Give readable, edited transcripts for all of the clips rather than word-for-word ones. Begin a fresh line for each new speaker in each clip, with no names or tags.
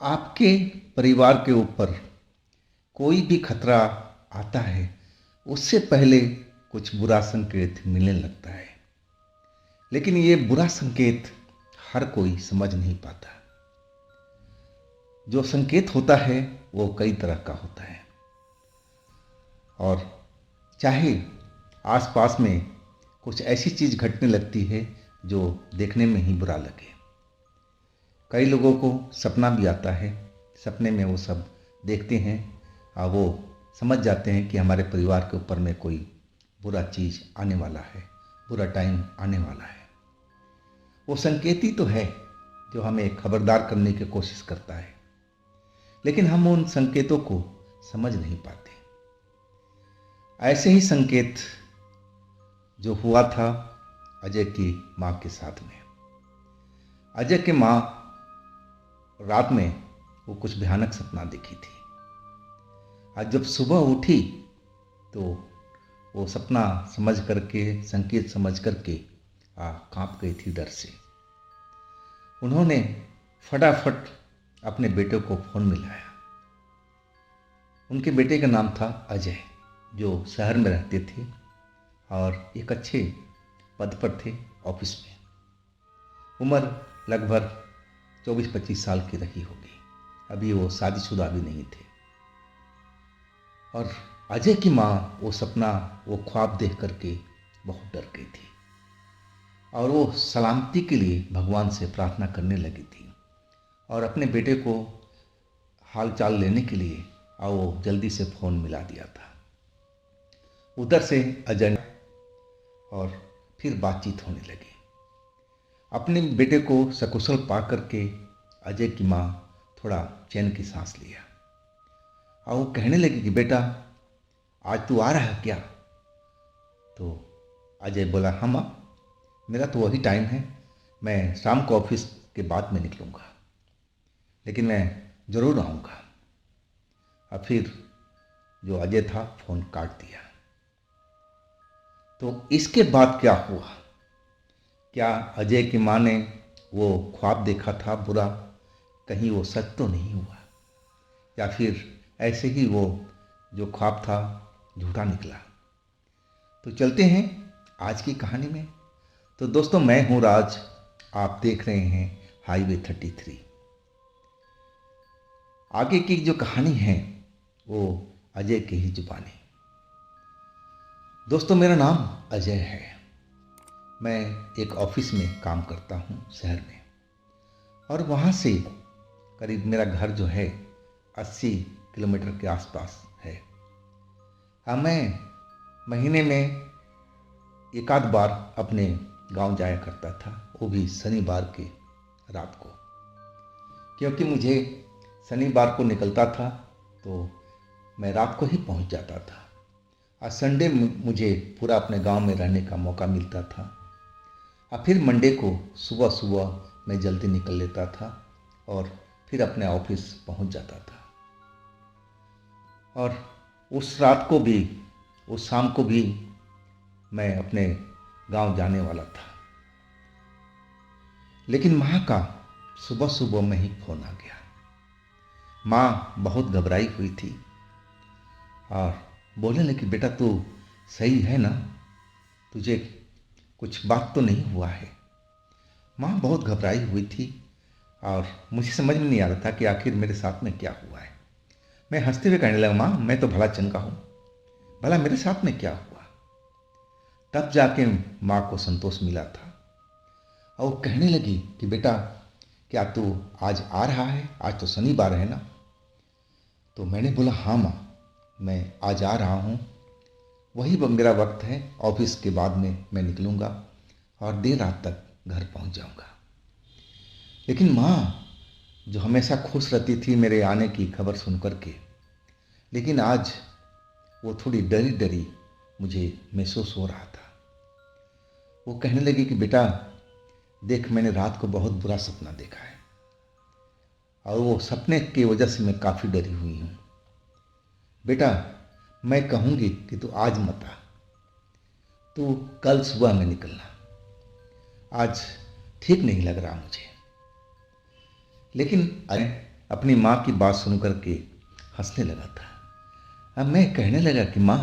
आपके परिवार के ऊपर कोई भी खतरा आता है, उससे पहले कुछ बुरा संकेत मिलने लगता है। लेकिन ये बुरा संकेत हर कोई समझ नहीं पाता। जो संकेत होता है वो कई तरह का होता है, और चाहे आसपास में कुछ ऐसी चीज घटने लगती है जो देखने में ही बुरा लगे। कई लोगों को सपना भी आता है। सपने में वो सब देखते हैं और वो समझ जाते हैं कि हमारे परिवार के ऊपर में कोई बुरा चीज़ आने वाला है, बुरा टाइम आने वाला है। वो संकेत ही तो है जो हमें खबरदार करने की कोशिश करता है, लेकिन हम उन संकेतों को समझ नहीं पाते। ऐसे ही संकेत जो हुआ था अजय की माँ के साथ में। अजय की माँ रात में वो कुछ भयानक सपना देखी थी। आज जब सुबह उठी तो वो सपना समझ करके, संकेत समझ करके कांप गई थी डर से। उन्होंने फटाफट अपने बेटे को फोन मिलाया। उनके बेटे का नाम था अजय, जो शहर में रहते थे और एक अच्छे पद पर थे ऑफिस में। उम्र लगभग 24-25 साल की रही होगी। अभी वो शादीशुदा भी नहीं थे। और अजय की माँ वो सपना, वो ख्वाब देख करके बहुत डर गई थी और वो सलामती के लिए भगवान से प्रार्थना करने लगी थी और अपने बेटे को हाल चाल लेने के लिए वो जल्दी से फ़ोन मिला दिया था। उधर से अजय ने और फिर बातचीत होने लगी। अपने बेटे को सकुशल पा करके अजय की माँ थोड़ा चैन की सांस लिया और वो कहने लगी कि बेटा, आज तू आ रहा है क्या? तो अजय बोला, हाँ माँ, मेरा तो वही टाइम है, मैं शाम को ऑफिस के बाद में निकलूँगा, लेकिन मैं ज़रूर आऊँगा। और फिर जो अजय था फ़ोन काट दिया। तो इसके बाद क्या हुआ? क्या अजय की माँ ने वो ख्वाब देखा था बुरा, कहीं वो सच तो नहीं हुआ? या फिर ऐसे ही वो जो ख्वाब था झूठा निकला? तो चलते हैं आज की कहानी में। तो दोस्तों, मैं हूं राज, आप देख रहे हैं हाईवे 33। आगे की जो कहानी है वो अजय की ही जुबानी। दोस्तों, मेरा नाम अजय है। मैं एक ऑफिस में काम करता हूं शहर में, और वहां से करीब मेरा घर जो है 80 किलोमीटर के आसपास है। हाँ, मैं महीने में एक आध बार अपने गांव जाया करता था, वो भी शनिवार के रात को, क्योंकि मुझे शनिवार को निकलता था तो मैं रात को ही पहुंच जाता था। आज संडे मुझे पूरा अपने गांव में रहने का मौका मिलता था, और फिर मंडे को सुबह सुबह मैं जल्दी निकल लेता था और फिर अपने ऑफिस पहुंच जाता था। और उस रात को भी, उस शाम को भी मैं अपने गांव जाने वाला था। लेकिन माँ का सुबह सुबह में ही फोन आ गया। माँ बहुत घबराई हुई थी और बोलने लगी, बेटा तू सही है ना? तुझे कुछ बात तो नहीं हुआ है? माँ बहुत घबराई हुई थी और मुझे समझ में नहीं आ रहा था कि आखिर मेरे साथ में क्या हुआ है। मैं हंसते हुए कहने लगा, माँ मैं तो भला चंगा हूँ, भला मेरे साथ में क्या हुआ? तब जाके माँ को संतोष मिला था और वो कहने लगी कि बेटा, क्या तू आज आ रहा है? आज तो शनिवार है ना? तो मैंने बोला, हाँ माँ, मैं आज आ रहा हूँ। वही मेरा वक्त है, ऑफिस के बाद में मैं निकलूँगा और देर रात तक घर पहुँच जाऊँगा। लेकिन माँ, जो हमेशा खुश रहती थी मेरे आने की खबर सुन कर के, लेकिन आज वो थोड़ी डरी डरी मुझे महसूस हो रहा था। वो कहने लगी कि बेटा देख, मैंने रात को बहुत बुरा सपना देखा है और वो सपने की वजह से मैं काफ़ी डरी हुई हूँ। बेटा, मैं कहूँगी कि तू आज मत आ, तू कल सुबह में निकलना। आज ठीक नहीं लग रहा मुझे। लेकिन अपनी माँ की बात सुन कर के हंसने लगा था। अब मैं कहने लगा कि माँ,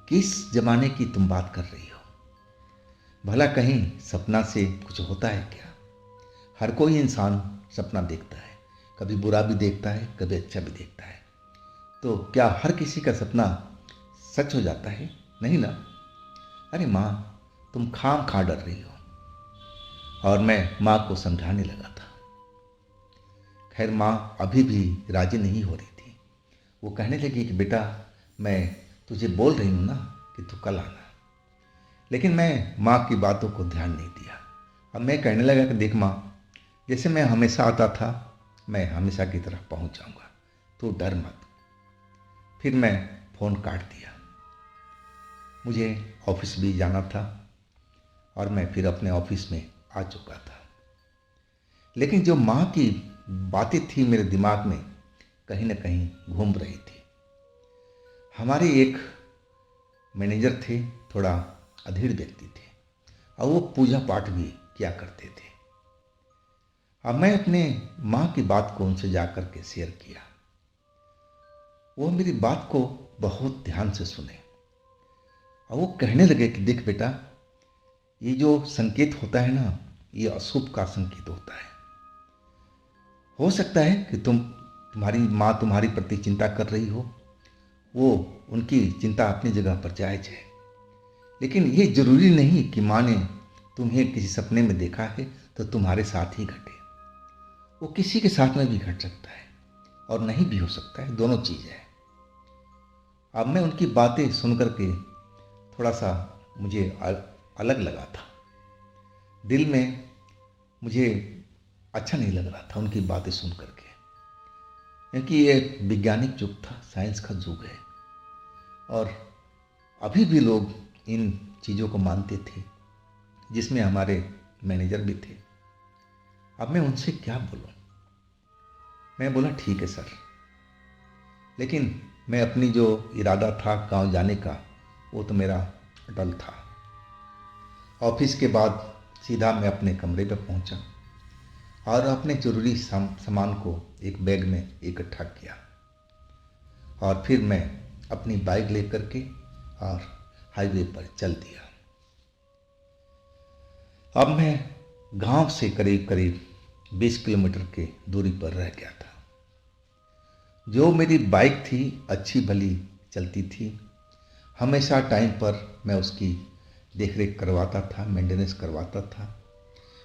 किस जमाने की तुम बात कर रही हो? भला कहीं सपना से कुछ होता है क्या? हर कोई इंसान सपना देखता है, कभी बुरा भी देखता है, कभी अच्छा भी देखता है। तो क्या हर किसी का सपना सच हो जाता है? नहीं ना। अरे माँ, तुम खाम खा डर रही हो। और मैं माँ को समझाने लगा था। खैर माँ अभी भी राजी नहीं हो रही थी। वो कहने लगी कि बेटा, मैं तुझे बोल रही हूँ ना कि तू कल आना। लेकिन मैं माँ की बातों को ध्यान नहीं दिया। अब मैं कहने लगा कि देख माँ, जैसे मैं हमेशा आता था, मैं हमेशा की तरह पहुँच जाऊँगा, तू डर मत। फिर मैं फ़ोन काट दिया। मुझे ऑफिस भी जाना था और मैं फिर अपने ऑफिस में आ चुका था। लेकिन जो माँ की बातें थी मेरे दिमाग में कहीं न कहीं घूम रही थी। हमारे एक मैनेजर थे, थोड़ा अधीर व्यक्ति थे और वो पूजा पाठ भी किया करते थे। अब मैं अपने माँ की बात को उनसे जा कर के शेयर किया। वो मेरी बात को बहुत ध्यान से सुने और वो कहने लगे कि देख बेटा, ये जो संकेत होता है ना, ये अशुभ का संकेत होता है। हो सकता है कि तुम्हारी माँ तुम्हारी प्रति चिंता कर रही हो, वो उनकी चिंता अपनी जगह पर जायज है। लेकिन ये जरूरी नहीं कि माँ ने तुम्हें किसी सपने में देखा है तो तुम्हारे साथ ही घटे। वो किसी के साथ में भी घट सकता है और नहीं भी हो सकता है, दोनों चीज़ है। अब मैं उनकी बातें सुन कर के थोड़ा सा मुझे अलग लगा था। दिल में मुझे अच्छा नहीं लग रहा था उनकी बातें सुन करके, क्योंकि ये वैज्ञानिक युग था, साइंस का युग है और अभी भी लोग इन चीज़ों को मानते थे, जिसमें हमारे मैनेजर भी थे। अब मैं उनसे क्या बोलूं? मैं बोला ठीक है सर, लेकिन मैं अपनी जो इरादा था गांव जाने का, वो तो मेरा अटल था। ऑफिस के बाद सीधा मैं अपने कमरे पर पहुंचा और अपने जरूरी सामान को एक बैग में इकट्ठा किया और फिर मैं अपनी बाइक लेकर के और हाईवे पर चल दिया। अब मैं गांव से करीब करीब 20 किलोमीटर के दूरी पर रह गया था। जो मेरी बाइक थी अच्छी भली चलती थी, हमेशा टाइम पर मैं उसकी देखरेख करवाता था, मेंटेनेंस करवाता था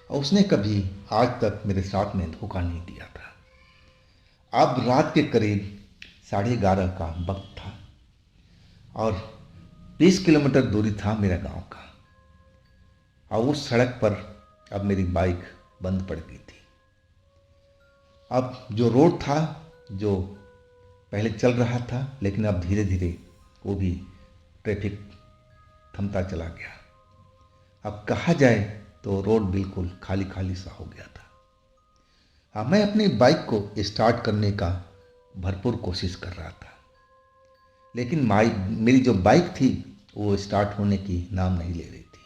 और उसने कभी आज तक मेरे साथ में धोखा नहीं दिया था। अब रात के करीब 11:30 का वक्त था और 20 किलोमीटर दूरी था मेरा गांव का और उस सड़क पर अब मेरी बाइक बंद पड़ गई थी। अब जो रोड था, जो पहले चल रहा था, लेकिन अब धीरे धीरे वो भी ट्रैफिक थमता चला गया। अब कहा जाए तो रोड बिल्कुल खाली खाली सा हो गया था। अब मैं अपनी बाइक को स्टार्ट करने का भरपूर कोशिश कर रहा था, लेकिन मेरी जो बाइक थी वो स्टार्ट होने की नाम नहीं ले रही थी।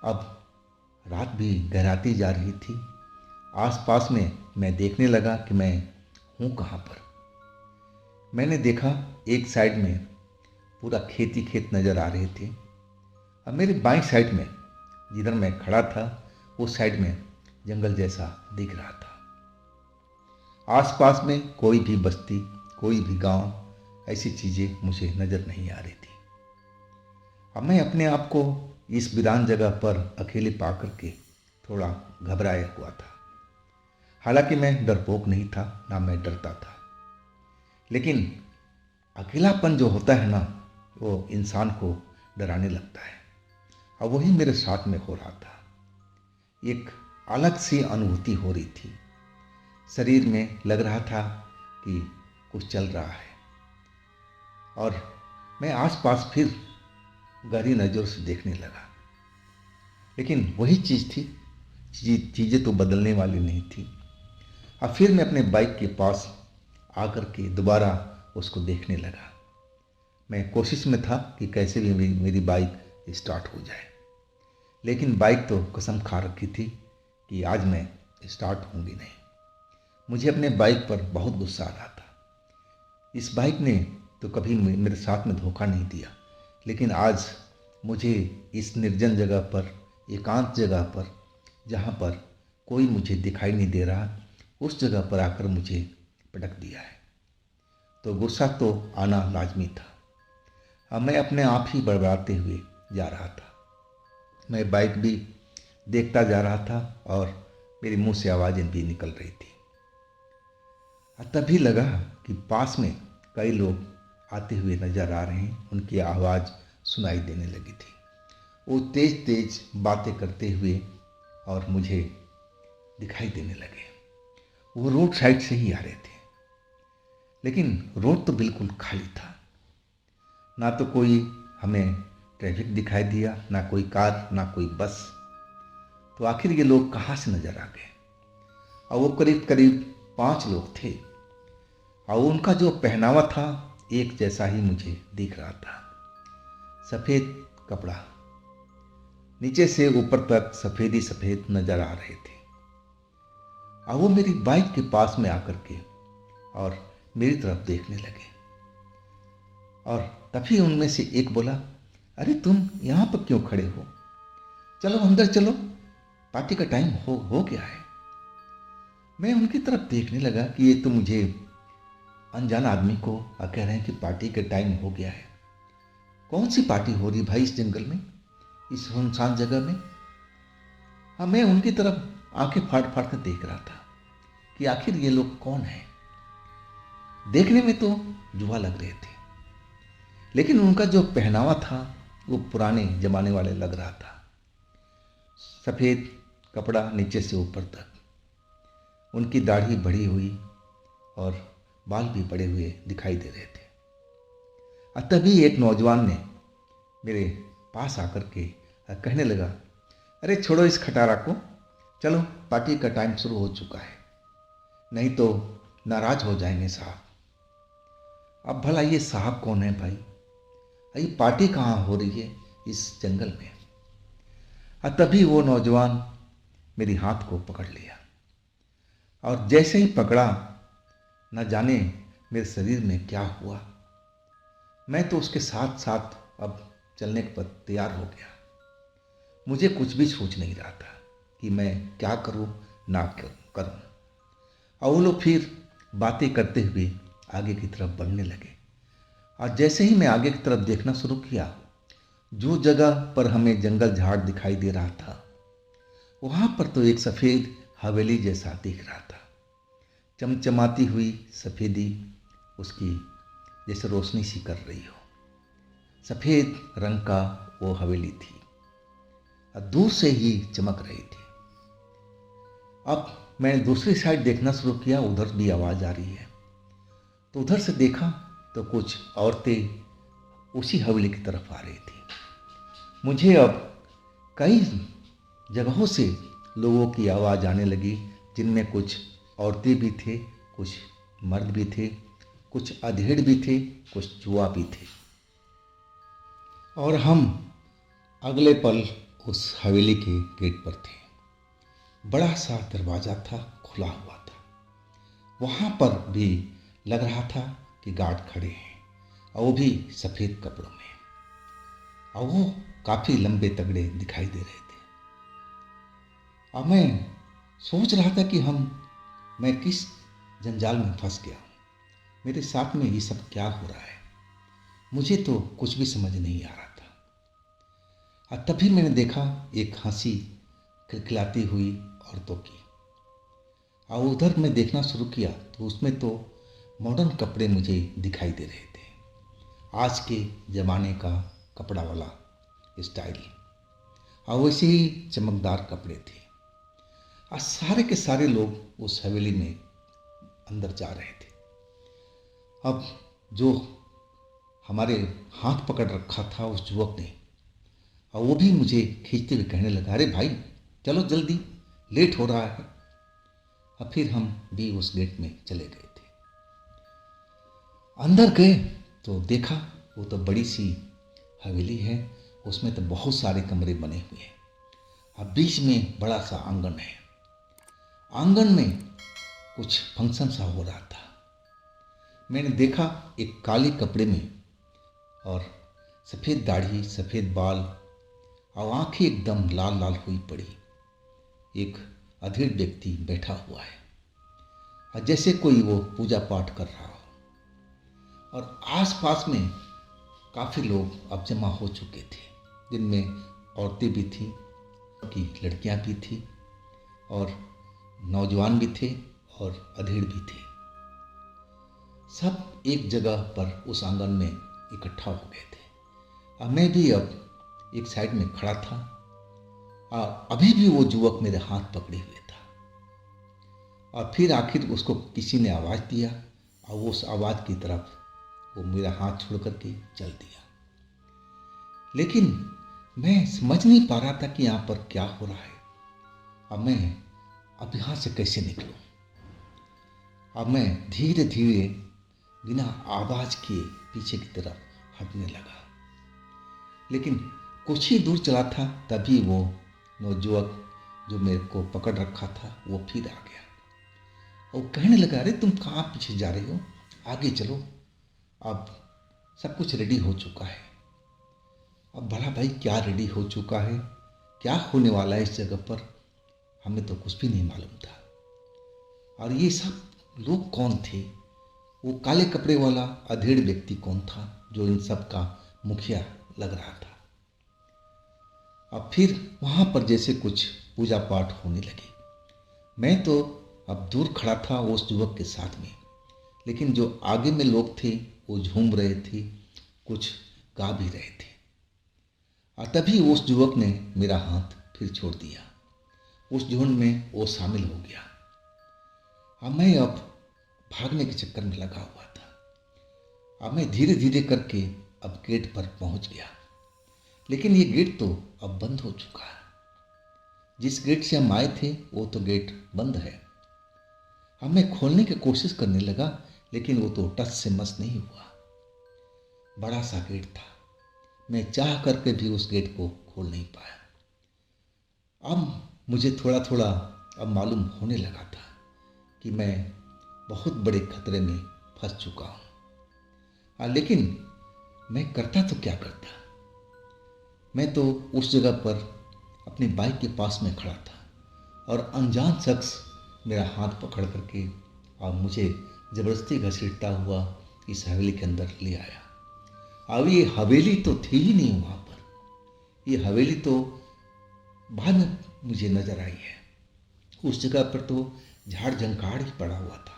अब रात भी गहराती जा रही थी। आसपास में मैं देखने लगा कि मैं हूँ कहाँ पर। मैंने देखा एक साइड में पूरा खेत ही खेत नज़र आ रहे थे। अब मेरी बाईं साइड में जिधर मैं खड़ा था, उस साइड में जंगल जैसा दिख रहा था। आसपास में कोई भी बस्ती, कोई भी गांव, ऐसी चीज़ें मुझे नज़र नहीं आ रही थी। अब मैं अपने आप को इस वीरान जगह पर अकेले पा करके थोड़ा घबराया हुआ था। हालांकि मैं डरपोक नहीं था, ना मैं डरता था, लेकिन अकेलापन जो होता है ना, वो इंसान को डराने लगता है और वही मेरे साथ में हो रहा था। एक अलग सी अनुभूति हो रही थी, शरीर में लग रहा था कि कुछ चल रहा है और मैं आसपास फिर गहरी नज़रों से देखने लगा। लेकिन वही चीज़ थी, चीज़ें तो बदलने वाली नहीं थी। अब फिर मैं अपने बाइक के पास आकर के दोबारा उसको देखने लगा। मैं कोशिश में था कि कैसे भी मेरी बाइक स्टार्ट हो जाए, लेकिन बाइक तो कसम खा रखी थी कि आज मैं स्टार्ट होंगी नहीं। मुझे अपने बाइक पर बहुत गुस्सा आ रहा था। इस बाइक ने तो कभी मेरे साथ में धोखा नहीं दिया, लेकिन आज मुझे इस निर्जन जगह पर, एकांत जगह पर, जहाँ पर कोई मुझे दिखाई नहीं दे रहा, उस जगह पर आकर मुझे पटक दिया है। तो गुस्सा तो आना लाजमी था। अब मैं अपने आप ही बड़बड़ाते हुए जा रहा था। मैं बाइक भी देखता जा रहा था और मेरे मुंह से आवाज़ें भी निकल रही थी। तभी लगा कि पास में कई लोग आते हुए नजर आ रहे हैं। उनकी आवाज़ सुनाई देने लगी थी। वो तेज तेज बातें करते हुए और मुझे दिखाई देने लगे। वो रोड साइड से ही आ रहे थे, लेकिन रोड तो बिल्कुल खाली था। ना तो कोई हमें ट्रैफिक दिखाई दिया, ना कोई कार, ना कोई बस। तो आखिर ये लोग कहाँ से नजर आ गए? और वो करीब करीब 5 लोग थे और उनका जो पहनावा था एक जैसा ही मुझे दिख रहा था। सफ़ेद कपड़ा, नीचे से ऊपर तक सफ़ेद ही सफ़ेद नजर आ रहे थे। और वो मेरी बाइक के पास में आकर के और मेरी तरफ देखने लगे। और तभी उनमें से एक बोला, अरे तुम यहाँ पर क्यों खड़े हो? चलो अंदर चलो, पार्टी का टाइम हो गया है। मैं उनकी तरफ देखने लगा कि ये तो मुझे अनजान आदमी को कह रहे हैं कि पार्टी का टाइम हो गया है। कौन सी पार्टी हो रही भाई इस जंगल में, इस सुनसान जगह में? हाँ, मैं उनकी तरफ आंखें फाड़ फाड़ कर देख रहा था कि आखिर ये लोग कौन हैं। देखने में तो जुआ लग रहे थे, लेकिन उनका जो पहनावा था वो पुराने जमाने वाले लग रहा था। सफ़ेद कपड़ा नीचे से ऊपर तक, उनकी दाढ़ी बढ़ी हुई और बाल भी बड़े हुए दिखाई दे रहे थे। तभी एक नौजवान ने मेरे पास आकर के कहने लगा, अरे छोड़ो इस खटारा को, चलो पार्टी का टाइम शुरू हो चुका है, नहीं तो नाराज हो जाएंगे साहब। अब भला ये साहब कौन है भाई? ये पार्टी कहाँ हो रही है इस जंगल में? तभी वो नौजवान मेरी हाथ को पकड़ लिया और जैसे ही पकड़ा, न जाने मेरे शरीर में क्या हुआ। मैं तो उसके साथ साथ अब चलने पर तैयार हो गया। मुझे कुछ भी सोच नहीं रहा था कि मैं क्या करूं ना करूं। और वो लोग फिर बातें करते हुए आगे की तरफ बढ़ने लगे। और जैसे ही मैं आगे की तरफ देखना शुरू किया, जो जगह पर हमें जंगल झाड़ दिखाई दे रहा था, वहां पर तो एक सफ़ेद हवेली जैसा दिख रहा था। चमचमाती हुई सफ़ेदी उसकी जैसे रोशनी सी कर रही हो। सफ़ेद रंग का वो हवेली थी और दूर से ही चमक रही थी। अब मैंने दूसरी साइड देखना शुरू किया, उधर भी आवाज़ आ रही है। तो उधर से देखा तो कुछ औरतें उसी हवेली की तरफ आ रही थी। मुझे अब कई जगहों से लोगों की आवाज़ आने लगी, जिनमें कुछ औरतें भी थे, कुछ मर्द भी थे, कुछ अधेड़ भी थे, कुछ जुआ भी थे। और हम अगले पल उस हवेली के गेट पर थे। बड़ा सा दरवाज़ा था, खुला हुआ था। वहाँ पर भी लग रहा था कि गार्ड खड़े हैं, और वो भी सफ़ेद कपड़ों में, और वो काफ़ी लंबे तगड़े दिखाई दे रहे थे। और मैं सोच रहा था कि मैं किस जंजाल में फंस गया हूँ, मेरे साथ में ये सब क्या हो रहा है। मुझे तो कुछ भी समझ नहीं आ रहा था। और तभी मैंने देखा एक हंसी खिलखिलाती हुई औरतों की, और उधर मैं देखना शुरू किया तो उसमें तो मॉडर्न कपड़े मुझे दिखाई दे रहे थे, आज के ज़माने का कपड़ा वाला स्टाइल, और वैसे ही चमकदार कपड़े थे। और सारे के सारे लोग उस हवेली में अंदर जा रहे थे। अब जो हमारे हाथ पकड़ रखा था उस युवक ने, और वो भी मुझे खींचते हुए कहने लगा, अरे भाई चलो जल्दी, लेट हो रहा है। और फिर हम भी उस गेट में चले गए थे। अंदर गए तो देखा वो तो बड़ी सी हवेली है, उसमें तो बहुत सारे कमरे बने हुए हैं। अब बीच में बड़ा सा आंगन है। आंगन में कुछ फंक्शन सा हो रहा था। मैंने देखा एक काले कपड़े में और सफ़ेद दाढ़ी, सफ़ेद बाल और आंखें एकदम लाल लाल हुई पड़ी एक अधेड़ व्यक्ति बैठा हुआ है, और जैसे कोई वो पूजा पाठ कर रहा हो। और आसपास में काफ़ी लोग अब जमा हो चुके थे, जिनमें औरतें भी थीं, की लड़कियां भी थीं, और नौजवान भी थे और अधेड़ भी थे। सब एक जगह पर उस आंगन में इकट्ठा हो गए थे। और मैं भी अब एक साइड में खड़ा था, और अभी भी वो युवक मेरे हाथ पकड़े हुए था। और फिर आखिर उसको किसी ने आवाज़ दिया, और वो उस आवाज़ की तरफ वो मेरा हाथ छोड़ करके चल दिया। लेकिन मैं समझ नहीं पा रहा था कि यहाँ पर क्या हो रहा है। अब यहाँ से कैसे निकलूं। अब मैं धीरे धीरे बिना आवाज़ किए पीछे की तरफ हटने लगा। लेकिन कुछ ही दूर चला था, तभी वो नौजुवक जो मेरे को पकड़ रखा था वो फिर आ गया और कहने लगा, अरे तुम कहाँ पीछे जा रहे हो, आगे चलो, अब सब कुछ रेडी हो चुका है। अब भला भाई क्या रेडी हो चुका है, क्या होने वाला है इस जगह पर, हमें तो कुछ भी नहीं मालूम था। और ये सब लोग कौन थे, वो काले कपड़े वाला अधेड़ व्यक्ति कौन था जो इन सब का मुखिया लग रहा था। अब फिर वहाँ पर जैसे कुछ पूजा पाठ होने लगी। मैं तो अब दूर खड़ा था उस युवक के साथ में, लेकिन जो आगे में लोग थे वो झूम रहे थे, कुछ गा भी रहे थे। और तभी उस युवक ने मेरा हाथ फिर छोड़ दिया। उस झुंड में वो शामिल हो गया। अब मैं अब भागने के चक्कर में लगा हुआ था। अब मैं धीरे धीरे करके अब गेट पर पहुंच गया, लेकिन ये गेट तो अब बंद हो चुका है। जिस गेट से हम आए थे वो तो गेट बंद है। अब मैं खोलने की कोशिश करने लगा, लेकिन वो तो टस से मस नहीं हुआ। बड़ा सा गेट था, मैं चाह करके भी उस गेट को खोल नहीं पाया। अब मुझे थोड़ा थोड़ा अब मालूम होने लगा था कि मैं बहुत बड़े खतरे में फंस चुका हूँ। लेकिन मैं करता तो क्या करता। मैं तो उस जगह पर अपनी बाइक के पास में खड़ा था और अनजान शख्स मेरा हाथ पकड़ करके और मुझे ज़बरदस्ती घसीटता हुआ इस हवेली के अंदर ले आया। अब ये हवेली तो थी ही नहीं वहाँ पर। ये हवेली तो बाद में मुझे नजर आई है। उस जगह पर तो झाड़ झंकाड़ ही पड़ा हुआ था।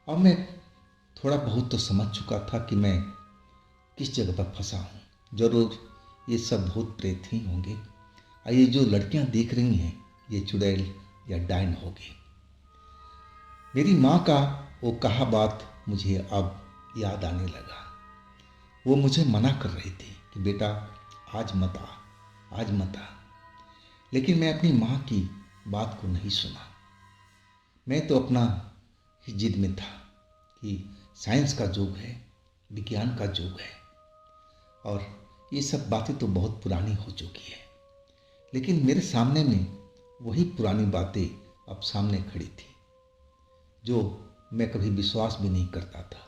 अब मैं थोड़ा बहुत तो समझ चुका था कि मैं किस जगह पर फंसा हूँ। जरूर ये सब भूत प्रेत ही होंगे, और ये जो लड़कियां देख रही हैं ये चुड़ैल या डायन होगी। मेरी माँ का वो कहा बात मुझे अब याद आने लगा। वो मुझे मना कर रही थी कि बेटा आज मत आ, आज मत आ। लेकिन मैं अपनी माँ की बात को नहीं सुना। मैं तो अपना ही जिद में था कि साइंस का युग है, विज्ञान का युग है, और ये सब बातें तो बहुत पुरानी हो चुकी है। लेकिन मेरे सामने में वही पुरानी बातें अब सामने खड़ी थी, जो मैं कभी विश्वास भी नहीं करता था।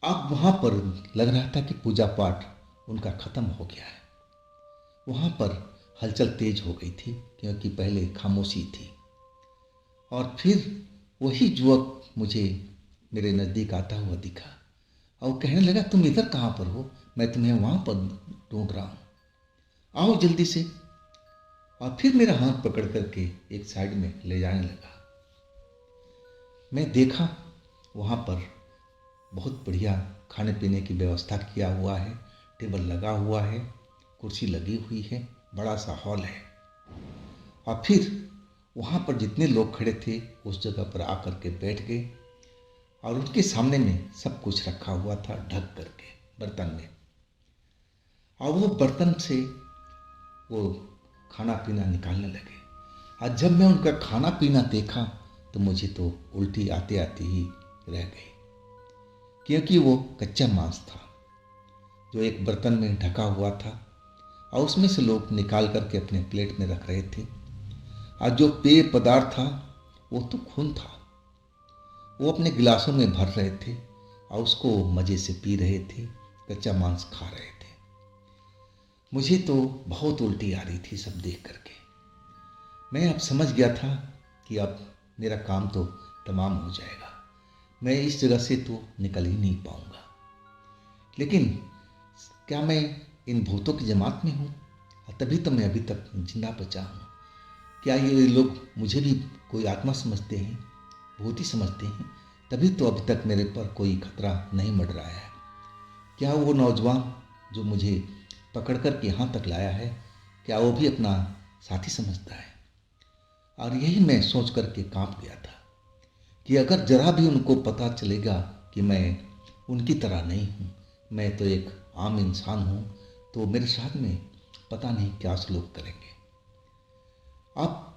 अब वहाँ पर लग रहा था कि पूजा पाठ उनका खत्म हो गया है। वहाँ पर हलचल तेज हो गई थी, क्योंकि पहले खामोशी थी। और फिर वही युवक मुझे मेरे नज़दीक आता हुआ दिखा और कहने लगा, तुम इधर कहाँ पर हो, मैं तुम्हें वहाँ पर ढूंढ रहा हूँ, आओ जल्दी से। और फिर मेरा हाथ पकड़ करके एक साइड में ले जाने लगा। मैं देखा वहाँ पर बहुत बढ़िया खाने पीने की व्यवस्था किया हुआ है, टेबल लगा हुआ है, कुर्सी लगी हुई है, बड़ा सा हॉल है। और फिर वहाँ पर जितने लोग खड़े थे उस जगह पर आकर के बैठ गए, और उनके सामने में सब कुछ रखा हुआ था ढक करके बर्तन में। और वो बर्तन से वो खाना पीना निकालने लगे। और जब मैं उनका खाना पीना देखा तो मुझे तो उल्टी आते आते ही रह गई, क्योंकि वो कच्चा मांस था जो एक बर्तन में ढका हुआ था, और उसमें से लोग निकाल करके अपने प्लेट में रख रहे थे। और जो पेय पदार्थ था वो तो खून था। वो अपने गिलासों में भर रहे थे और उसको मज़े से पी रहे थे, कच्चा मांस खा रहे थे। मुझे तो बहुत उल्टी आ रही थी सब देख करके। मैं अब समझ गया था कि अब मेरा काम तो तमाम हो जाएगा, मैं इस जगह से तो निकल ही नहीं पाऊंगा। लेकिन क्या मैं इन भूतों की जमात में हूँ? और तभी तो मैं अभी तक जिंदा बचा हूँ। क्या ये लोग मुझे भी कोई आत्मा समझते हैं, भूत ही समझते हैं? तभी तो अभी तक मेरे पर कोई खतरा नहीं मंडराया है। क्या वो नौजवान जो मुझे पकड़ कर के यहाँ तक लाया है, क्या वो भी अपना साथी समझता है? और यही मैं सोच कर के कांप गया था कि अगर जरा भी उनको पता चलेगा कि मैं उनकी तरह नहीं हूँ, मैं तो एक आम इंसान हूँ, तो मेरे साथ में पता नहीं क्या सलूक करेंगे। अब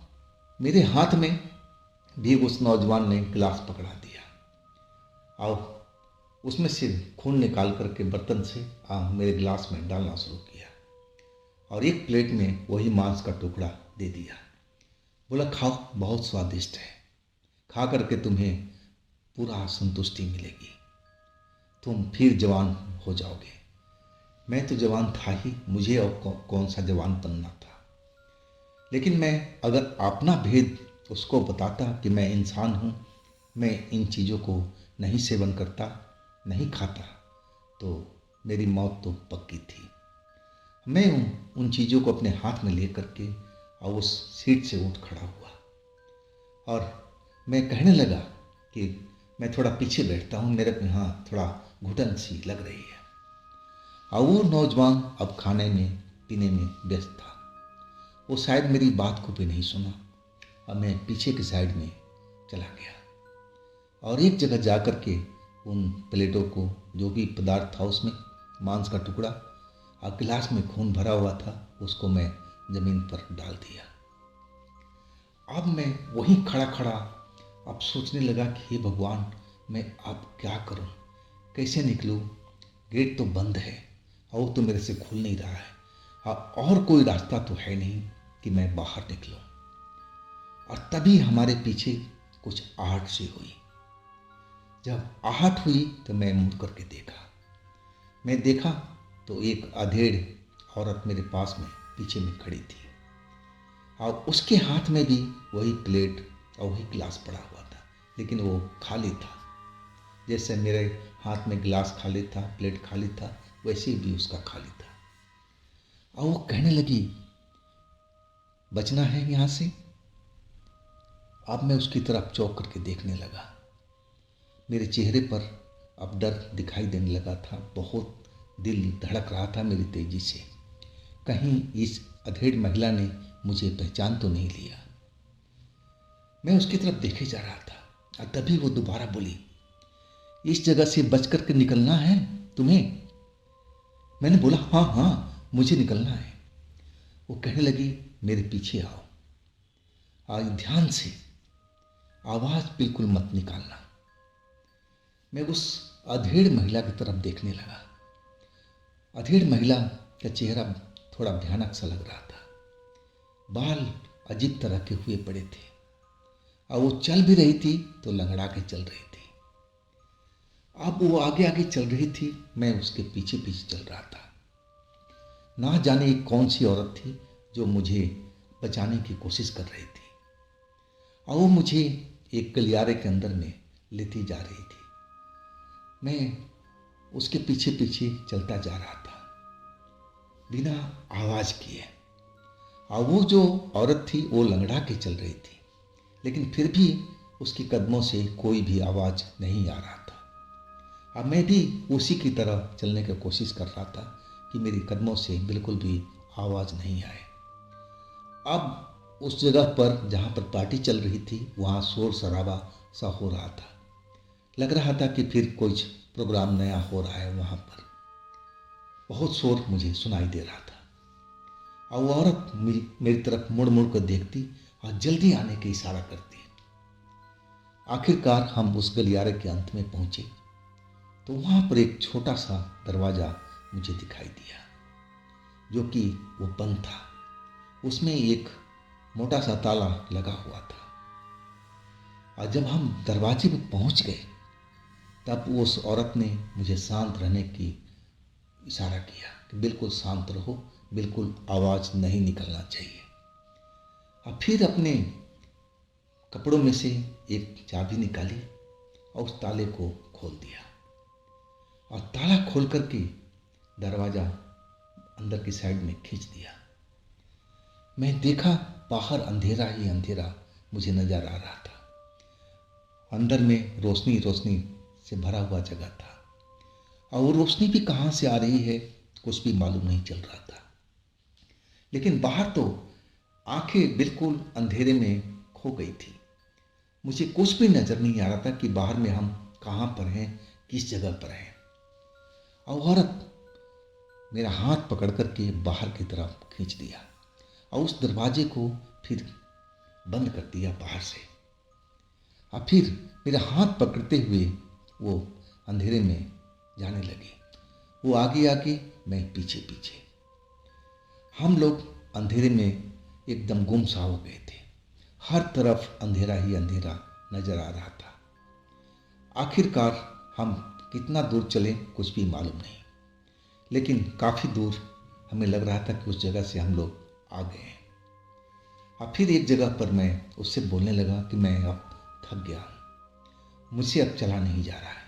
मेरे हाथ में भी उस नौजवान ने गिलास पकड़ा दिया और उसमें से खून निकाल करके बर्तन से मेरे गिलास में डालना शुरू किया और एक प्लेट में वही मांस का टुकड़ा दे दिया। बोला, खाओ, बहुत स्वादिष्ट है, खा करके तुम्हें पूरा संतुष्टि मिलेगी, तुम फिर जवान हो जाओगे। मैं तो जवान था ही, मुझे और कौन सा जवान बनना था। लेकिन मैं अगर अपना भेद उसको बताता कि मैं इंसान हूँ, मैं इन चीज़ों को नहीं सेवन करता, नहीं खाता, तो मेरी मौत तो पक्की थी। मैं उन चीज़ों को अपने हाथ में ले करके और उस सीट से उठ खड़ा हुआ और मैं कहने लगा कि मैं थोड़ा पीछे बैठता हूँ, मेरे को यहाँ थोड़ा घुटन सी लग रही है। और वो नौजवान अब खाने में पीने में व्यस्त था। वो शायद मेरी बात को भी नहीं सुना और मैं पीछे की साइड में चला गया और एक जगह जा कर के उन प्लेटों को, जो भी पदार्थ था उसमें मांस का टुकड़ा और गिलास में खून भरा हुआ था, उसको मैं ज़मीन पर डाल दिया। अब मैं वहीं खड़ा खड़ा अब सोचने लगा कि हे भगवान, मैं अब क्या करूं, कैसे निकलूं? गेट तो बंद है और वो तो मेरे से खुल नहीं रहा है और कोई रास्ता तो है नहीं कि मैं बाहर निकलूं। और तभी हमारे पीछे कुछ आहट सी हुई। जब आहट हुई तो मैं मुड़ करके देखा। मैं देखा तो एक अधेड़ औरत मेरे पास में पीछे में खड़ी थी और उसके हाथ में भी वही प्लेट और वही गिलास पड़ा हुआ था, लेकिन वो खाली था। जैसे मेरे हाथ में गिलास खाली था, प्लेट खाली था, वैसे भी उसका खाली था। और वो कहने लगी, बचना है यहाँ से। अब मैं उसकी तरफ चौंक करके देखने लगा। मेरे चेहरे पर अब डर दिखाई देने लगा था, बहुत दिल धड़क रहा था मेरी तेजी से। कहीं इस अधेड़ महिला ने मुझे पहचान तो नहीं लिया। मैं उसकी तरफ देखे जा रहा था और तभी वो दोबारा बोली, इस जगह से बच करके निकलना है तुम्हें? मैंने बोला, हाँ हाँ, मुझे निकलना है। वो कहने लगी, मेरे पीछे आओ, आज ध्यान से, आवाज़ बिल्कुल मत निकालना। मैं उस अधेड़ महिला की तरफ देखने लगा। अधेड़ महिला का चेहरा थोड़ा भयानक सा लग रहा था, बाल अजीब तरह के हुए पड़े थे और वो चल भी रही थी तो लंगड़ा के चल रही थी। अब वो आगे आगे चल रही थी, मैं उसके पीछे पीछे चल रहा था। ना जाने कौन सी औरत थी जो मुझे बचाने की कोशिश कर रही थी और वो मुझे एक गलियारे के अंदर में लेती जा रही थी। मैं उसके पीछे पीछे चलता जा रहा था बिना आवाज़ किए। और वो जो औरत थी वो लंगड़ा के चल रही थी, लेकिन फिर भी उसके कदमों से कोई भी आवाज़ नहीं आ रहा था। अब मैं भी उसी की तरह चलने की कोशिश कर रहा था कि मेरे कदमों से बिल्कुल भी आवाज़ नहीं आए। अब उस जगह पर जहाँ पर पार्टी चल रही थी वहाँ शोर शराबा सा हो रहा था। लग रहा था कि फिर कुछ प्रोग्राम नया हो रहा है वहाँ पर। बहुत शोर मुझे सुनाई दे रहा था और वो औरत मेरी तरफ मुड़ मुड़ कर देखती और जल्दी आने की इशारा करती। आखिरकार हम उस गलियारे के अंत में पहुंचे तो वहाँ पर एक छोटा सा दरवाज़ा मुझे दिखाई दिया जो कि वो बंद था। उसमें एक मोटा सा ताला लगा हुआ था। और जब हम दरवाजे में पहुंच गए तब उस औरत ने मुझे शांत रहने की इशारा किया कि बिल्कुल शांत रहो, बिल्कुल आवाज़ नहीं निकलना चाहिए। और फिर अपने कपड़ों में से एक चाबी निकाली और उस ताले को खोल दिया और ताला खोल करके दरवाज़ा अंदर की साइड में खींच दिया। मैं देखा बाहर अंधेरा ही अंधेरा मुझे नज़र आ रहा था। अंदर में रोशनी रोशनी से भरा हुआ जगह था और वो रोशनी भी कहाँ से आ रही है कुछ भी मालूम नहीं चल रहा था। लेकिन बाहर तो आंखें बिल्कुल अंधेरे में खो गई थी। मुझे कुछ भी नज़र नहीं आ रहा था कि बाहर में हम कहाँ पर हैं, किस जगह पर हैं। और औरत मेरा हाथ पकड़ करके बाहर की तरफ खींच दिया और उस दरवाजे को फिर बंद कर दिया बाहर से। और फिर मेरा हाथ पकड़ते हुए वो अंधेरे में जाने लगी। वो आगे आगे, मैं पीछे पीछे। हम लोग अंधेरे में एकदम गुमसा हो गए थे। हर तरफ अंधेरा ही अंधेरा नजर आ रहा था। आखिरकार हम कितना दूर चले कुछ भी मालूम नहीं, लेकिन काफ़ी दूर हमें लग रहा था कि उस जगह से हम लोग आ गए हैं। और फिर एक जगह पर मैं उससे बोलने लगा कि मैं अब थक गया हूँ, मुझसे अब चला नहीं जा रहा है।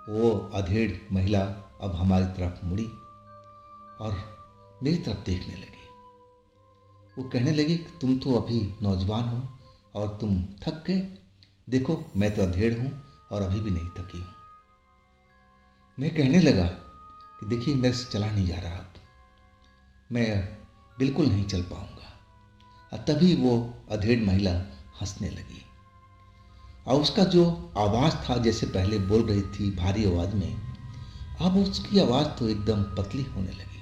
वो अधेड़ महिला अब हमारी तरफ मुड़ी और मेरी तरफ देखने लगी। वो कहने लगी कि तुम तो अभी नौजवान हो और तुम थक गए, देखो मैं तो अधेड़ हूँ और अभी भी नहीं थकी हूँ। मैं कहने लगा कि देखिए मेरे से चला नहीं जा रहा, अब मैं बिल्कुल नहीं चल पाऊँगा। और तभी वो अधेड़ महिला हंसने लगी और उसका जो आवाज़ था जैसे पहले बोल रही थी भारी आवाज़ में, अब उसकी आवाज़ तो एकदम पतली होने लगी।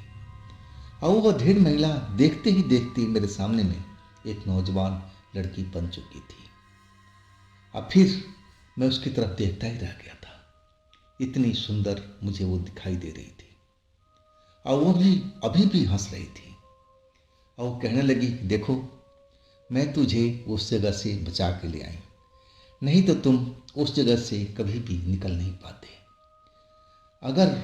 और वो अधेड़ महिला देखते ही देखते मेरे सामने में एक नौजवान लड़की बन चुकी थी। अब फिर मैं उसकी तरफ देखता ही रह गया था। इतनी सुंदर मुझे वो दिखाई दे रही थी और वो भी अभी भी हंस रही थी। और वो कहने लगी, देखो मैं तुझे उस जगह से बचा के ले आई, नहीं तो तुम उस जगह से कभी भी निकल नहीं पाते। अगर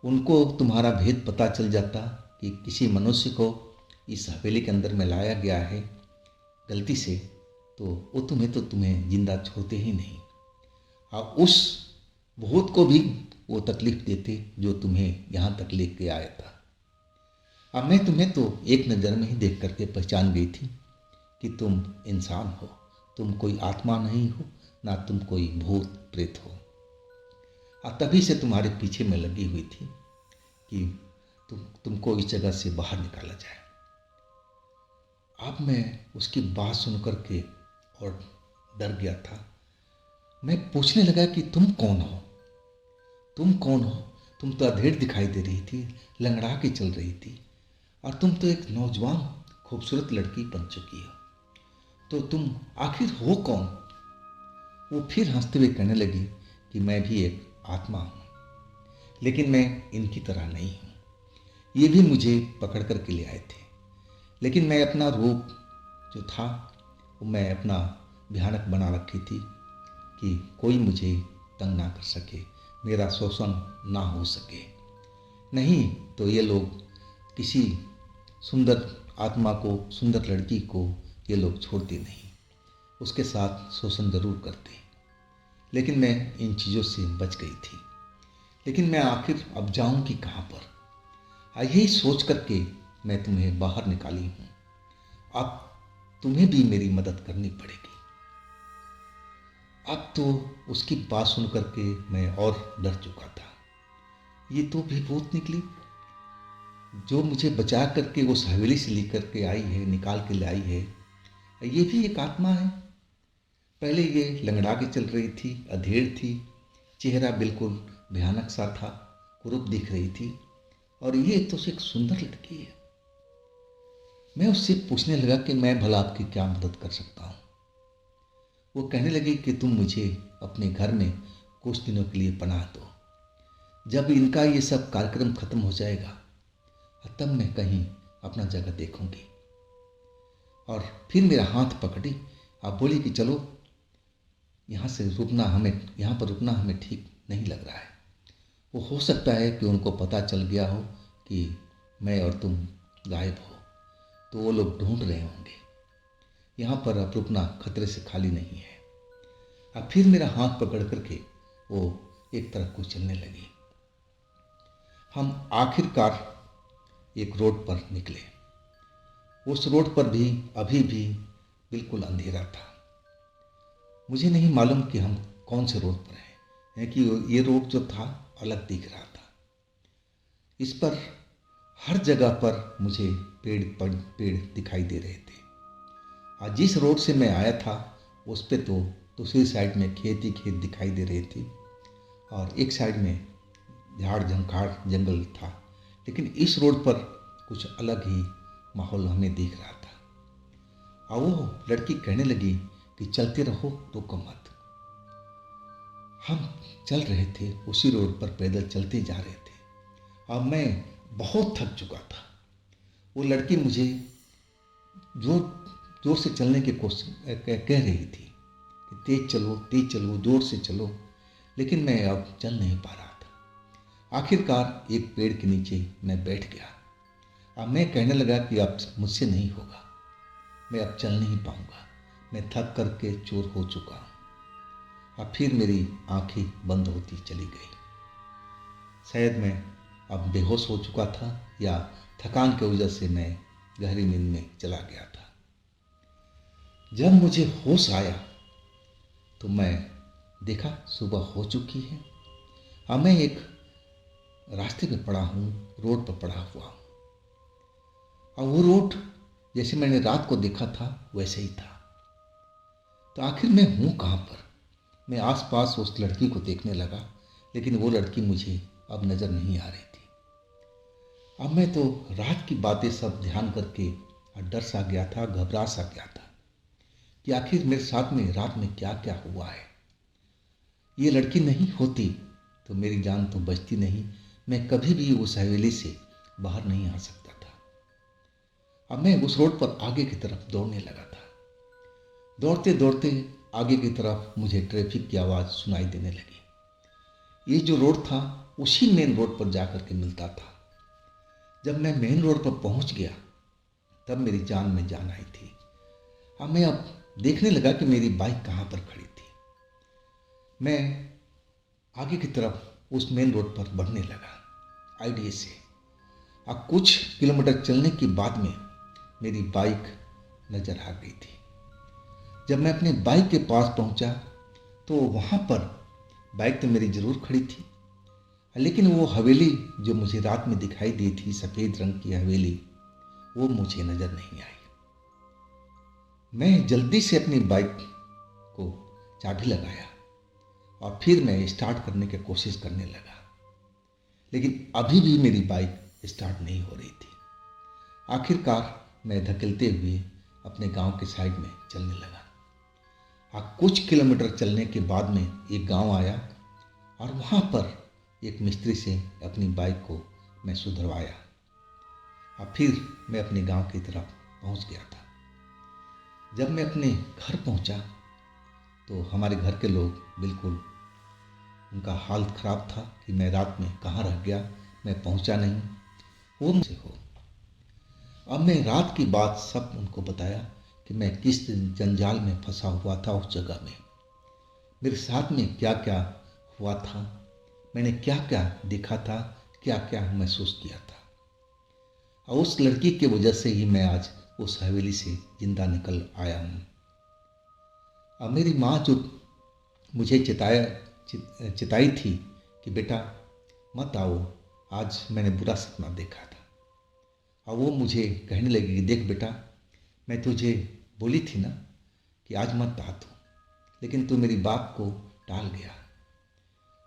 उनको तुम्हारा भेद पता चल जाता कि किसी मनुष्य को इस हवेली के अंदर में लाया गया है गलती से, तो वो तुम्हें जिंदा छोड़ते ही नहीं और उस भूत को भी वो तकलीफ देते जो तुम्हें यहाँ तक लेके आया था। अब मैं तुम्हें तो एक नज़र में ही देख करके पहचान गई थी कि तुम इंसान हो, तुम कोई आत्मा नहीं हो, ना तुम कोई भूत प्रेत हो। और तभी से तुम्हारे पीछे में लगी हुई थी कि तुमको इस जगह से बाहर निकाला जाए। अब मैं उसकी बात सुन करके और डर गया था। मैं पूछने लगा कि तुम कौन हो, तुम कौन हो? तुम तो अधेड़ दिखाई दे रही थी, लंगड़ा के चल रही थी और तुम तो एक नौजवान खूबसूरत लड़की बन चुकी हो, तो तुम आखिर हो कौन? वो फिर हंसते हुए कहने लगी कि मैं भी एक आत्मा हूँ, लेकिन मैं इनकी तरह नहीं हूँ। ये भी मुझे पकड़ कर के ले आए थे, लेकिन मैं अपना रूप जो था वो मैं अपना भयानक बना रखी थी कि कोई मुझे तंग ना कर सके, मेरा शोषण ना हो सके। नहीं तो ये लोग किसी सुंदर आत्मा को, सुंदर लड़की को ये लोग छोड़ते नहीं, उसके साथ शोषण जरूर करते। लेकिन मैं इन चीज़ों से बच गई थी। लेकिन मैं आखिर अब जाऊंगी कहाँ पर? यही सोच करके मैं तुम्हें बाहर निकाली हूँ। अब तुम्हें भी मेरी मदद करनी पड़ेगी। अब तो उसकी बात सुन करके मैं और डर चुका था। ये तो भी भूत निकली जो मुझे बचा करके उस हवेली से लेकर के आई है, निकाल के लाई है। ये भी एक आत्मा है। पहले ये लंगड़ा के चल रही थी, अधेड़ थी, चेहरा बिल्कुल भयानक सा था, कुरूप दिख रही थी, और ये तो एक सुंदर लड़की है। मैं उससे पूछने लगा कि मैं भला आपकी क्या मदद कर सकता हूँ। वो कहने लगी कि तुम मुझे अपने घर में कुछ दिनों के लिए पनाह दो। जब इनका ये सब कार्यक्रम खत्म हो जाएगा तब मैं कहीं अपना जगह देखूंगी। और फिर मेरा हाथ पकड़ी, आप बोली कि चलो यहाँ पर रुकना हमें ठीक नहीं लग रहा है। वो हो सकता है कि उनको पता चल गया हो कि मैं और तुम गायब हो, तो वो लोग ढूंढ रहे होंगे। यहाँ पर अब रुकना खतरे से खाली नहीं है। अब फिर मेरा हाथ पकड़ करके वो एक तरफ को चलने लगी। हम आखिरकार एक रोड पर निकले। उस रोड पर भी अभी भी बिल्कुल अंधेरा था। मुझे नहीं मालूम कि हम कौन से रोड पर हैं, कि ये रोड जो था अलग दिख रहा था। इस पर हर जगह पर मुझे पेड़ दिखाई दे रहे थे। और जिस रोड से मैं आया था उस पे तो दूसरी साइड में खेत ही खेत दिखाई दे रहे थे और एक साइड में झाड़ झंखाड़ जंगल था। लेकिन इस रोड पर कुछ अलग ही माहौल हमें दिख रहा था। और वो लड़की कहने लगी कि चलते रहो, रुको मत। हम चल रहे थे, उसी रोड पर पैदल चलते जा रहे थे। अब मैं बहुत थक चुका था। वो लड़की मुझे जोर जोर से चलने की कोशिश कह रही थी कि तेज चलो, जोर से चलो, लेकिन मैं अब चल नहीं पा रहा था। आखिरकार एक पेड़ के नीचे मैं बैठ गया। अब मैं कहने लगा कि अब मुझसे नहीं होगा, मैं अब चल नहीं पाऊंगा, मैं थक करके चूर हो चुका हूँ। अब फिर मेरी आंखें बंद होती चली गई। शायद मैं अब बेहोश हो चुका था या थकान की वजह से मैं गहरी नींद में चला गया था। जब मुझे होश आया तो मैं देखा सुबह हो चुकी है। अब मैं एक रास्ते पे पड़ा हूँ, रोड पर पड़ा हुआ हूँ। और वो रोड जैसे मैंने रात को देखा था वैसे ही था। तो आखिर मैं हूँ कहाँ पर? मैं आसपास उस लड़की को देखने लगा, लेकिन वो लड़की मुझे अब नज़र नहीं आ रही थी। अब मैं तो रात की बातें सब ध्यान करके डर सा गया था, घबरा सा गया था कि आखिर मेरे साथ में रात में क्या क्या हुआ है। ये लड़की नहीं होती तो मेरी जान तो बचती नहीं, मैं कभी भी उस हवेली से बाहर नहीं आ सकता था। अब मैं उस रोड पर आगे की तरफ दौड़ने लगा था। दौड़ते दौड़ते आगे की तरफ मुझे ट्रैफिक की आवाज़ सुनाई देने लगी। ये जो रोड था उसी मेन रोड पर जाकर के मिलता था। जब मैं मेन रोड पर पहुंच गया तब मेरी जान में जान आई थी। अब देखने लगा कि मेरी बाइक कहाँ पर खड़ी थी। मैं आगे की तरफ उस मेन रोड पर बढ़ने लगा आईडीए से। अब कुछ किलोमीटर चलने के बाद में मेरी बाइक नजर आ गई थी। जब मैं अपने बाइक के पास पहुंचा तो वहाँ पर बाइक तो मेरी ज़रूर खड़ी थी, लेकिन वो हवेली जो मुझे रात में दिखाई दी थी, सफ़ेद रंग की हवेली, वो मुझे नज़र नहीं आई। मैं जल्दी से अपनी बाइक को चाबी लगाया और फिर मैं स्टार्ट करने की कोशिश करने लगा, लेकिन अभी भी मेरी बाइक स्टार्ट नहीं हो रही थी। आखिरकार मैं धकेलते हुए अपने गांव के साइड में चलने लगा। कुछ किलोमीटर चलने के बाद में एक गांव आया और वहाँ पर एक मिस्त्री से अपनी बाइक को मैं सुधरवाया। और फिर मैं अपने गांव की तरफ पहुँच गया था। जब मैं अपने घर पहुँचा तो हमारे घर के लोग बिल्कुल, उनका हाल ख़राब था कि मैं रात में कहाँ रह गया, मैं पहुँचा नहीं, वो मुझे हो। अब मैं रात की बात सब उनको बताया कि मैं किस जंजाल में फंसा हुआ था उस जगह में, मेरे साथ में क्या क्या हुआ था, मैंने क्या क्या देखा था, क्या क्या महसूस किया था। और उस लड़की की वजह से ही मैं आज उस हवेली से जिंदा निकल आया हूँ। अब मेरी माँ जो मुझे चिताई थी कि बेटा मत आओ, आज मैंने बुरा सपना देखा था। और वो मुझे कहने लगी कि देख बेटा, मैं तुझे बोली थी ना कि आज मत आ तू, लेकिन तू मेरी बात को टाल गया।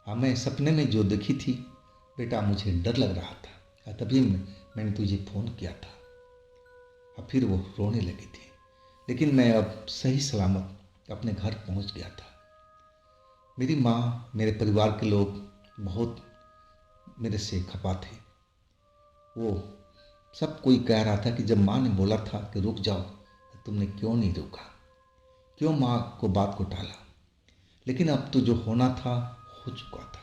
हाँ, मैं सपने में जो देखी थी बेटा, मुझे डर लग रहा था, तभी मैंने तुझे फ़ोन किया था। अब फिर वो रोने लगी थी, लेकिन मैं अब सही सलामत अपने घर पहुंच गया था। मेरी माँ, मेरे परिवार के लोग बहुत मेरे से खपा थे। वो सब कोई कह रहा था कि जब माँ ने बोला था कि रुक जाओ तो तुमने क्यों नहीं रुका, क्यों माँ को बात को टाला। लेकिन अब तो जो होना था हो चुका था।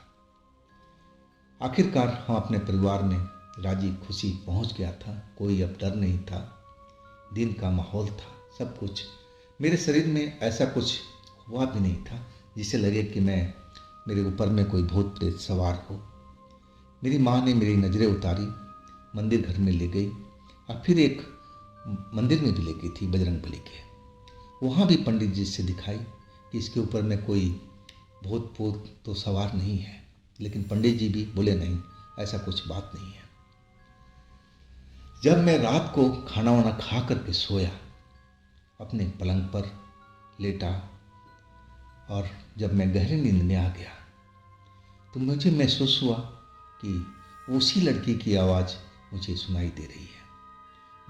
आखिरकार हम अपने परिवार में राजी खुशी पहुंच गया था। कोई अब डर नहीं था। दिन का माहौल था, सब कुछ। मेरे शरीर में ऐसा कुछ हुआ भी नहीं था जिससे लगे कि मेरे ऊपर में कोई भूत प्रेत सवार हो। मेरी माँ ने मेरी नज़रें उतारी, मंदिर घर में ले गई और फिर एक मंदिर में भी ले गई थी बजरंगबली के। वहाँ भी पंडित जी से दिखाई कि इसके ऊपर में कोई भूत प्रेत तो सवार नहीं है। लेकिन पंडित जी भी बोले नहीं, ऐसा कुछ बात नहीं है। जब मैं रात को खाना वाना खा करके सोया, अपने पलंग पर लेटा और जब मैं गहरी नींद में आ गया तो मुझे महसूस हुआ कि उसी लड़की की आवाज़ मुझे सुनाई दे रही है,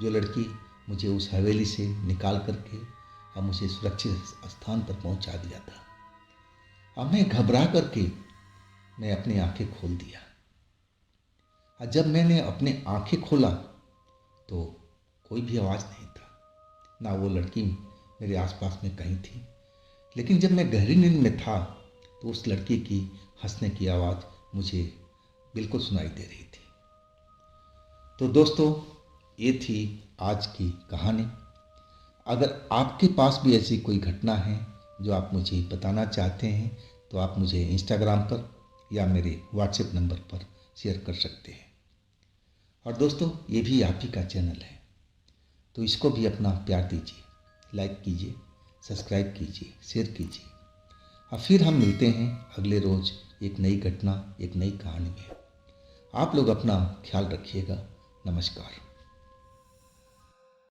जो लड़की मुझे उस हवेली से निकाल करके और मुझे सुरक्षित स्थान पर पहुंचा दिया था। अब मैं घबरा करके मैं अपनी आंखें खोल दिया और जब मैंने अपनी आंखें खोला तो कोई भी आवाज़ नहीं था, ना वो लड़की मेरे आसपास में कहीं थी। लेकिन जब मैं गहरी नींद में था तो उस लड़की की हंसने की आवाज़ मुझे बिल्कुल सुनाई दे रही थी। तो दोस्तों, ये थी आज की कहानी। अगर आपके पास भी ऐसी कोई घटना है जो आप मुझे बताना चाहते हैं तो आप मुझे इंस्टाग्राम पर या मेरे व्हाट्सएप नंबर पर शेयर कर सकते हैं। और दोस्तों, ये भी आप ही का चैनल है, तो इसको भी अपना प्यार दीजिए, लाइक कीजिए, सब्सक्राइब कीजिए, शेयर कीजिए। और फिर हम मिलते हैं अगले रोज़ एक नई घटना, एक नई कहानी में। आप लोग अपना ख्याल रखिएगा। नमस्कार।